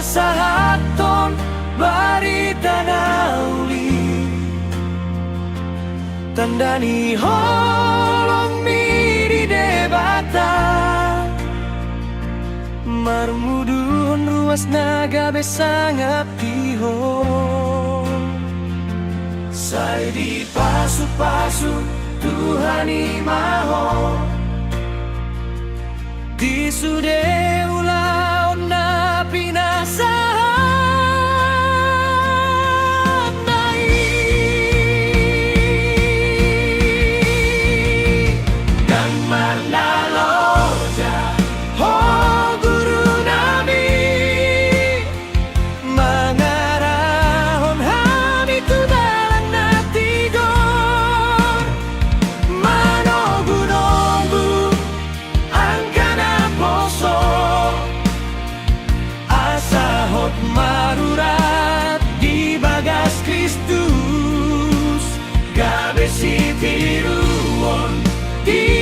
sahaton bari tanauli tandani holong miri debata marmudun ruas naga besangap tihon sai di pasu-pasu Tuhan imaho di sude ulau na pinasahan nai dan manaloja oh guru nami mangarahon hami tudalan na tigor manogu-nogu angkana poso asahot marurat di bagas Kristus gabe si tiruon di